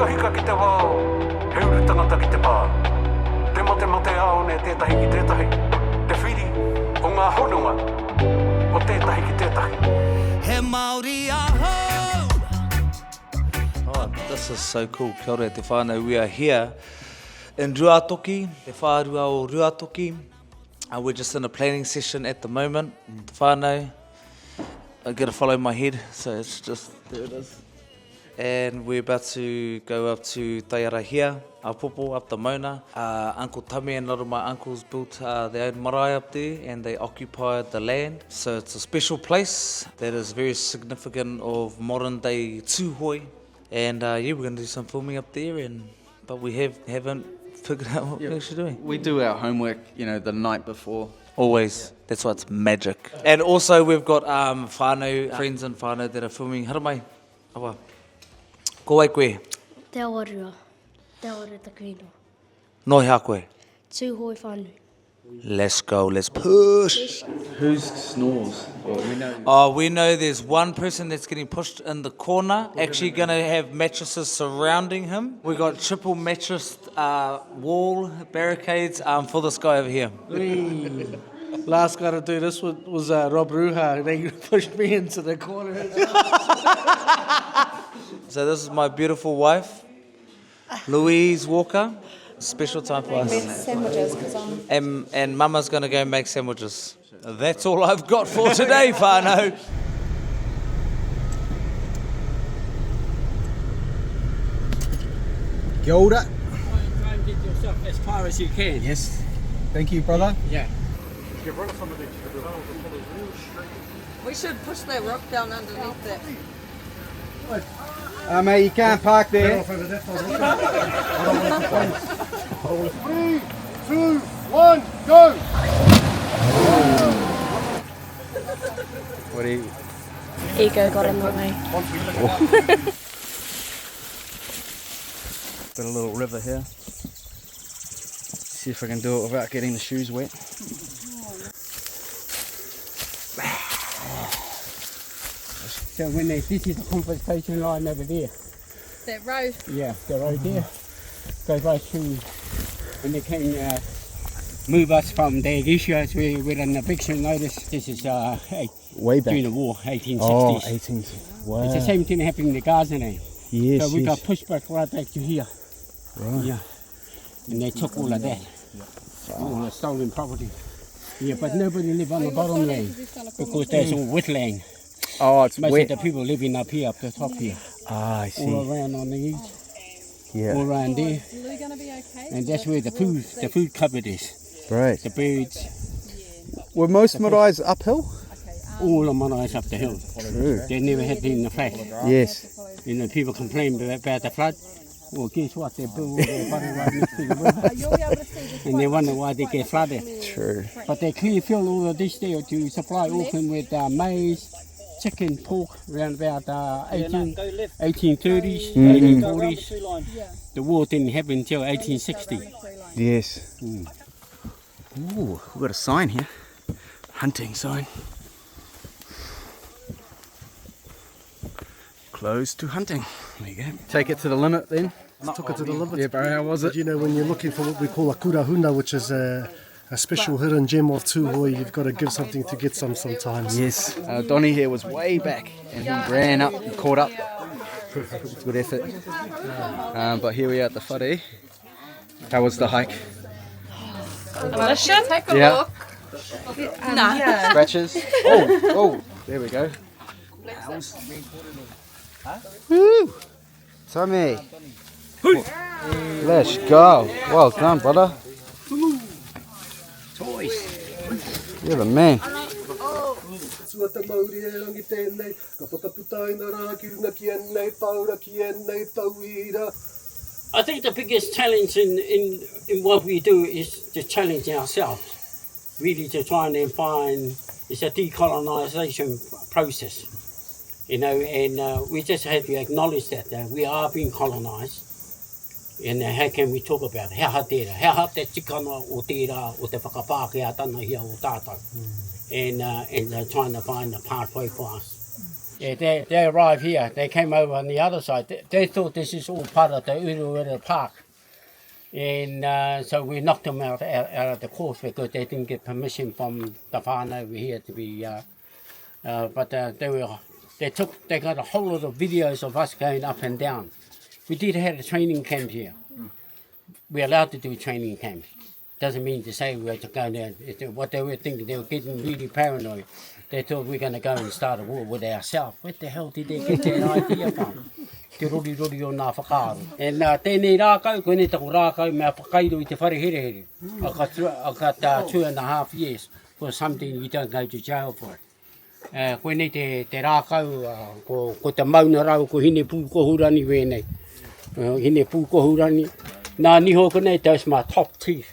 hika ki te wao, he uru tangata ki te pā. Te mate ao ne tētahi ki tētahi, te whiri o ngā hononga o tētahi ki tētahi. He Māori aho! Oh, this is so cool. Kia ora te whānau. We are here in Ruatoki, te whārua o Ruatoki. We're just in a planning session at the moment. Te whānau, I gotta follow my head, so it's just, there it is. And we're about to go up to Taiarahia, Apopo, up the Mona. Uncle Tami and a lot of my uncles built their own marae up there and they occupied the land. So it's a special place that is very significant of modern day Tūhoe. And yeah, we're going to do some filming up there, but we haven't figured out what we're actually doing. We do our homework, the night before. Always. That's why it's magic. And also we've got whānau, friends and whānau that are filming. Hara mai? Awa. Ko wai koe? Te awarua. Te awarua taku ino. Noi hā koe? Tūhoe whānau. Let's go, let's push. Who snores? Well, We know there's one person that's getting pushed in the corner, actually going to have mattresses surrounding him. We got triple mattress wall barricades for this guy over here. Last guy to do this was Rob Ruha. They pushed me into the corner. So this is my beautiful wife, Louise Walker. Special time for us. Sandwiches, And Mama's going to go make sandwiches. That's all I've got for today, whānau. Kia ora. Try and get yourself as far as you can. Yes. Thank you, brother. Yeah. We should push that rock down underneath that. Mate, you can't park there. 3, 2, 1, go! What do you... Ego got in the way. Got a little river here. See if I can do it without getting the shoes wet. So this is the compensation line over there. That road. Yeah, the road there. Goes right through. When they can move us from the issues with an eviction notice. This is Way back. during the war, 1860s. Oh, 18. Wow. It's the same thing happening in the Gaza now. Yes, So we got yes. pushed back right back to here. Right. Yeah. And they took all of that. All the stolen property. Yeah, but nobody live on the bottom land because there's all wetland. Oh, it's Most wet. of the people living up here, up the top here. Ah, I see. All around on the east, Yeah. all around there. Is Lou going to be okay? And that's where the food cupboard is. Right. The birds, Were most marae's uphill? all the marae's up the hill. True. They never had been in the flat. Yes. People complain about the flood. Well, guess what? They build their body right next to the river. You'll be able to see this. And they wonder why they get flooded. True. But they clear fill all of this there to supply Auckland with maize, chicken, pork, around about 1830s, 1840s. The war didn't happen until 1860. Yes. Ooh, we've got a sign here. Hunting sign. Closed to hunting. There you go. Take it to the limit then. Took it to the limit. Yeah, bro, how was it? You know, when you're looking for what we call a kurahuna, which is a special hidden gem of Tūhoe, you've got to give something to get some sometimes. Yes. Donnie here was way back and he ran up and caught up. It's good effort. But here we are at the whare. How was the hike? Alicia, take a Yeah. look. No. Scratches? Oh, there we go. Woo! Tommy! Let's go. Well done, brother. Toys. You're the man. I think the biggest challenge in what we do is to challenge ourselves, really to try and find, it's a decolonisation process, and we just have to acknowledge that we are being colonised, and how can we talk about it? How te tikana o tērā o te whakapākea tana hia o tātou, and trying to find a pathway for us. Yeah, they arrived here. They came over on the other side. They thought this is all part of the Uruwera Park. And so we knocked them out of the course because they didn't get permission from the whānau over here to be... but they got a whole lot of videos of us going up and down. We did have a training camp here. We're allowed to do training camps. Doesn't mean to say we had to go there. What they were thinking, they were getting really paranoid. They thought we were going to go and start a war with ourselves. What the hell did they get that idea from? Te rori o nā whakaaro. And tēnei rākau, koe taku rākau mea whakairo I te whare here here. I got 2.5 years for something you don't go to jail for it. Koe nei te rākau, ko te mauna rau, ko hine pūkohurani wēnei. Hine pūkohurani. Nā niho konei, those my top teeth.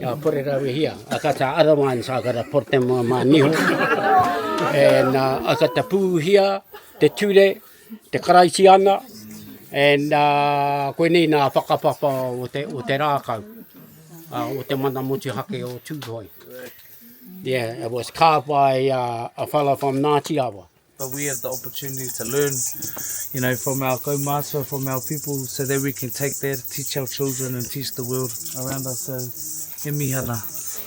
Yeah, put it over here. I got the other ones, I got to put them on my niho. And I got the pū here, the ture, the karaitiana, and koe nei nā whakapapa o te rākau, o te manamuti hake o Tūhoe. Yeah, it was carved by a fellow from Ngāti Awa. But we have the opportunity to learn, you know, from our kaumātua, from our people, so that we can take that, teach our children and teach the world around us. So, e mihana.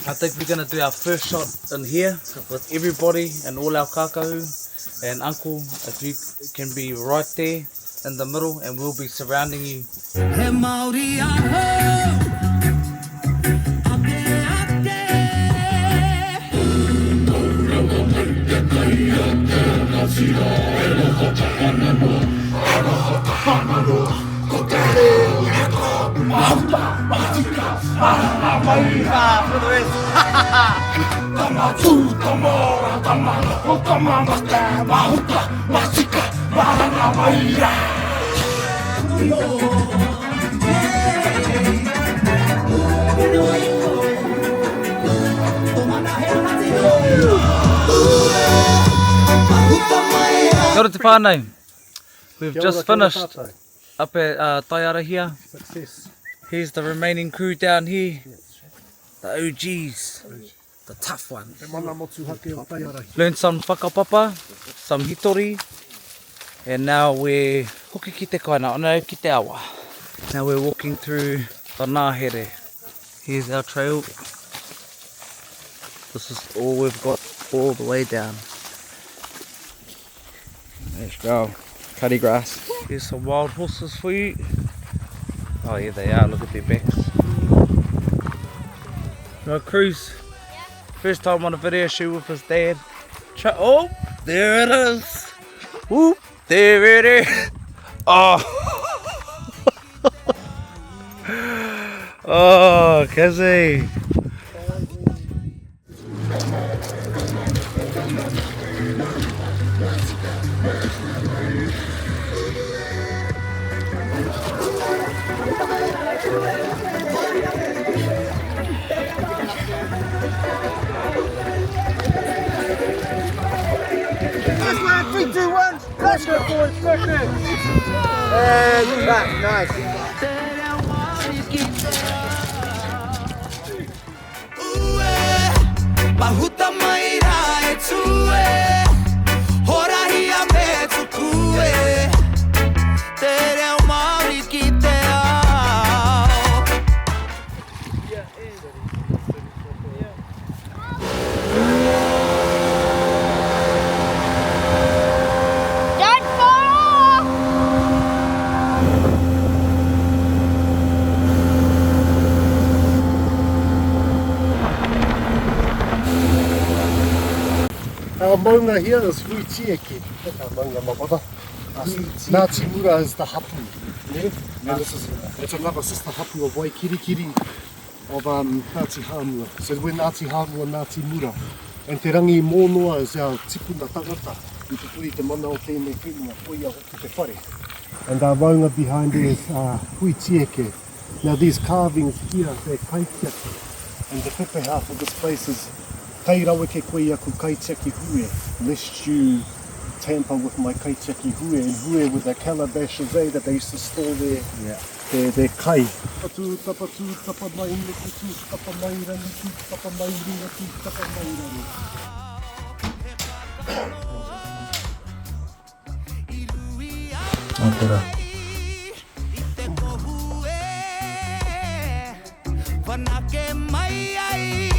I think we're going to do our first shot in here with everybody and all our kākahu. And Uncle, if you can be right there in the middle, and we'll be surrounding you. He Māori Aho. Kia ora te whānau. We've just finished up at Taiara here. Success. Here's the remaining crew down here. The OGs. The tough ones. Te mana motu hake o Taiara. Learned some whakapapa, some hitori. And now we're hoki ki te kaina, ono ki te awa. Now we're walking through the Ngāhere. Here's our trail. This is all we've got all the way down. Let's go. Cuddy grass. Here's some wild horses for you. Oh yeah, they are. Look at their backs. No, Cruz. First time on a video shoot with his dad. Oh, there it is. Whoop, there it is. Oh. Oh, Kizzy. Let's go, boys. Back there. And back. Nice. Mahuta mai ra e tue, hora hia me tukue, te reo Māori ki te ao. Don't fall off! Our maunga here is hui tieke. Our maunga mapata. Ngāti Mura is the hapū. Yeah? And it's another sister hapū of Waikirikiri of Ngāti Hānua. So we're Ngāti Hānua, Ngāti Mura. And te rangi mōnoa is our tipuna tangata. I te pui te mana o tēnei whiunga, poia hoki te whare. And our maunga behind there is hui tieke. Now these carvings here, they're kaitiaki. And the pepe half of this place is Kairawe ke koe aku kaitiaki hue, lest you tamper with my kaitiaki hue, and hue with the calabashes that they used to store their kai. Tapatu, tapatu, tapa mai nukutu, tapa mai ranitu, tapa mai ringatu, tapa mai rani. Tērā. Vanake mai ai